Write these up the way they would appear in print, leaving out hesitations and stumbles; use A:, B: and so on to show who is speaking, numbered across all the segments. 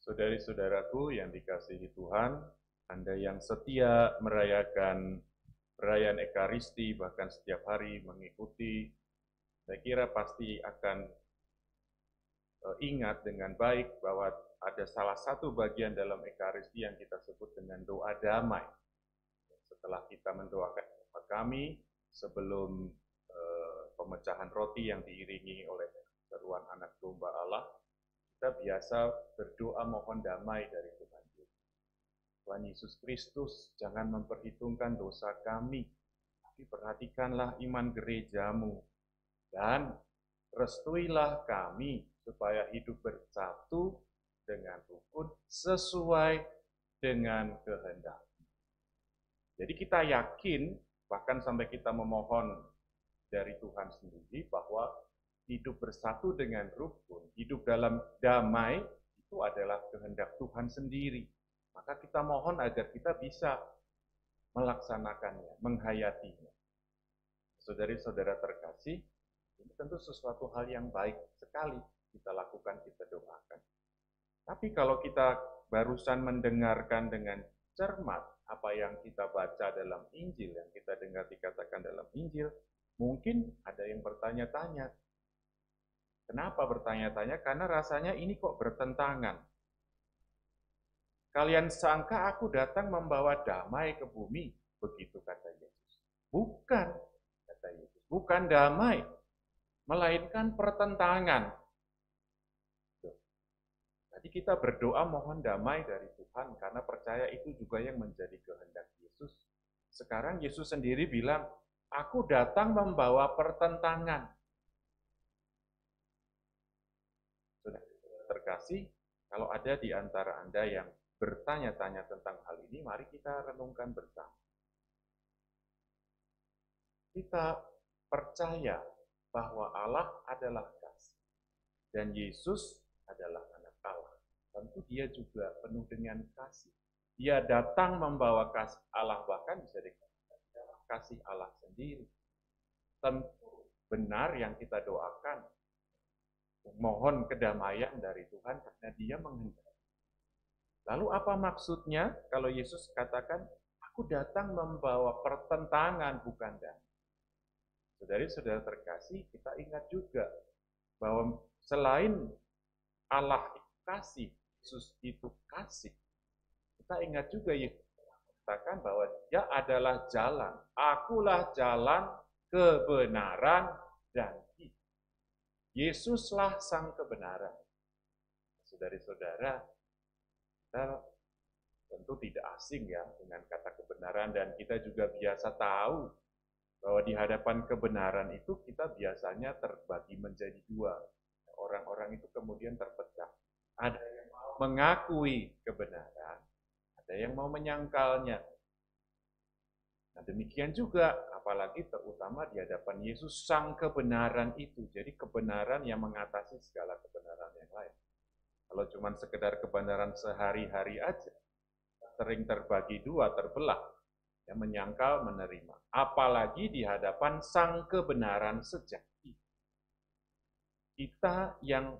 A: Saudari-saudaraku yang dikasihi Tuhan, Anda yang setia merayakan perayaan Ekaristi, bahkan setiap hari mengikuti, saya kira pasti akan ingat dengan baik bahwa ada salah satu bagian dalam Ekaristi yang kita sebut dengan doa damai. Setelah kita mendoakan Bapa kami, sebelum pemecahan roti yang diiringi oleh seruan anak domba Allah, kita biasa berdoa mohon damai dari Tuhan Yesus. Tuhan Yesus Kristus, jangan memperhitungkan dosa kami, tapi perhatikanlah iman gerejamu, dan restuilah kami supaya hidup bersatu dengan rukun sesuai dengan kehendak. Jadi kita yakin, bahkan sampai kita memohon dari Tuhan sendiri, bahwa hidup bersatu dengan rukun, hidup dalam damai, itu adalah kehendak Tuhan sendiri. Maka kita mohon agar kita bisa melaksanakannya, menghayatinya. Saudari-saudara terkasih, ini tentu sesuatu hal yang baik sekali kita lakukan, kita doakan. Tapi kalau kita barusan mendengarkan dengan cermat apa yang kita baca dalam Injil, yang kita dengar dikatakan dalam Injil, mungkin ada yang bertanya-tanya. Kenapa bertanya-tanya? Karena rasanya ini kok bertentangan. Kalian sangka aku datang membawa damai ke bumi, begitu kata Yesus. Bukan, kata Yesus. Bukan damai, melainkan pertentangan. Jadi kita berdoa mohon damai dari Tuhan, karena percaya itu juga yang menjadi kehendak Yesus. Sekarang Yesus sendiri bilang, aku datang membawa pertentangan. Terkasih, kalau ada di antara Anda yang bertanya-tanya tentang hal ini, mari kita renungkan bersama. Kita percaya bahwa Allah adalah kasih, dan Yesus adalah anak Allah. Tentu dia juga penuh dengan kasih. Dia datang membawa kasih Allah, bahkan bisa dikatakan kasih Allah sendiri. Tentu benar yang kita doakan, mohon kedamaian dari Tuhan karena dia menghendaki. Lalu apa maksudnya kalau Yesus katakan, aku datang membawa pertentangan bukan damai? Saudari-saudara terkasih, kita ingat juga bahwa selain Allah kasih, Yesus itu kasih, kita ingat juga Yesus katakan bahwa dia adalah jalan. Akulah jalan, kebenaran, dan hidup. Yesuslah sang kebenaran. Saudari-saudara, kita tentu tidak asing ya dengan kata kebenaran, dan kita juga biasa tahu bahwa di hadapan kebenaran itu kita biasanya terbagi menjadi dua. Orang-orang itu kemudian terpecah. Ada yang mau mengakui kebenaran, ada yang mau menyangkalnya. Nah demikian juga, apalagi terutama di hadapan Yesus, sang kebenaran itu. Jadi kebenaran yang mengatasi segala kebenaran yang lain. Kalau cuma sekedar kebenaran sehari-hari aja, sering terbagi dua, terbelah, yang menyangkal, menerima. Apalagi di hadapan sang kebenaran sejati. Kita yang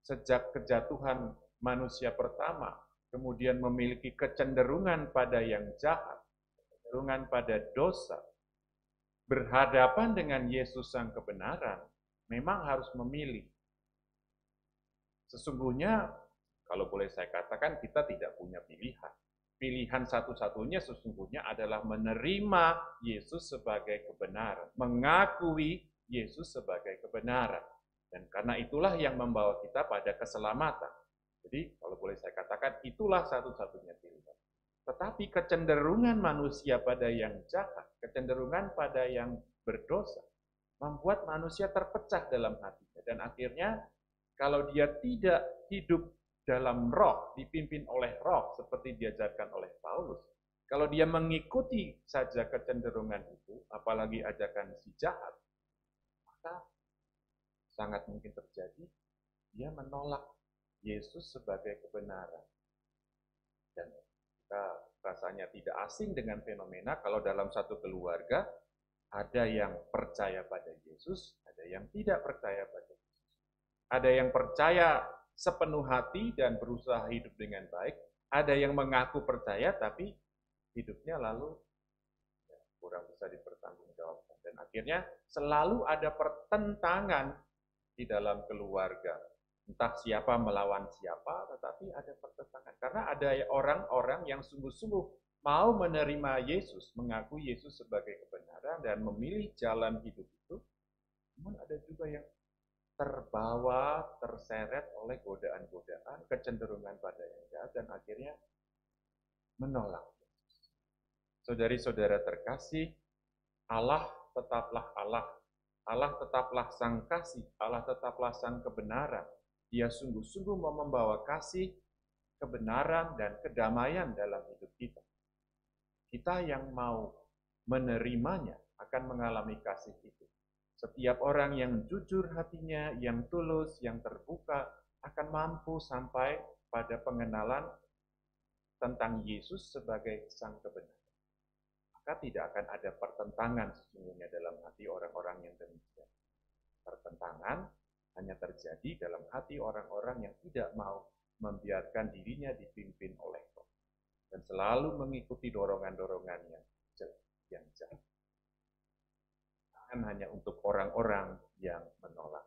A: sejak kejatuhan manusia pertama, kemudian memiliki kecenderungan pada yang jahat, kecenderungan pada dosa, berhadapan dengan Yesus sang kebenaran, memang harus memilih. Sesungguhnya, kalau boleh saya katakan, kita tidak punya pilihan. Pilihan satu-satunya sesungguhnya adalah menerima Yesus sebagai kebenaran, mengakui Yesus sebagai kebenaran. Dan karena itulah yang membawa kita pada keselamatan. Jadi, kalau boleh saya katakan, itulah satu-satunya pilihan. Tetapi kecenderungan manusia pada yang jahat, kecenderungan pada yang berdosa, membuat manusia terpecah dalam hatinya. Dan akhirnya, kalau dia tidak hidup dalam roh, dipimpin oleh roh, seperti diajarkan oleh Paulus, kalau dia mengikuti saja kecenderungan itu, apalagi ajakan si jahat, maka sangat mungkin terjadi, dia menolak Yesus sebagai kebenaran. Dan kita rasanya tidak asing dengan fenomena kalau dalam satu keluarga, ada yang percaya pada Yesus, ada yang tidak percaya pada Yesus. Ada yang percaya sepenuh hati dan berusaha hidup dengan baik, ada yang mengaku percaya tapi hidupnya lalu kurang bisa dipertanggungjawabkan. Dan akhirnya selalu ada pertentangan di dalam keluarga. Entah siapa melawan siapa, tetapi ada pertentangan. Karena ada orang-orang yang sungguh-sungguh mau menerima Yesus, mengaku Yesus sebagai kebenaran dan memilih jalan hidup itu. Namun ada juga yang terbawa, terseret oleh godaan-godaan, kecenderungan pada yang jahat, dan akhirnya menolak. Saudari-saudara terkasih, Allah tetaplah Allah. Allah tetaplah sang kasih, Allah tetaplah sang kebenaran. Dia sungguh-sungguh mau membawa kasih, kebenaran, dan kedamaian dalam hidup kita. Kita yang mau menerimanya akan mengalami kasih itu. Setiap orang yang jujur hatinya, yang tulus, yang terbuka, akan mampu sampai pada pengenalan tentang Yesus sebagai sang kebenaran. Maka tidak akan ada pertentangan sesungguhnya dalam hati orang-orang yang demikian. Pertentangan hanya terjadi dalam hati orang-orang yang tidak mau membiarkan dirinya dipimpin oleh Roh dan selalu mengikuti dorongan-dorongan yang jahat. Hanya untuk orang-orang yang menolak.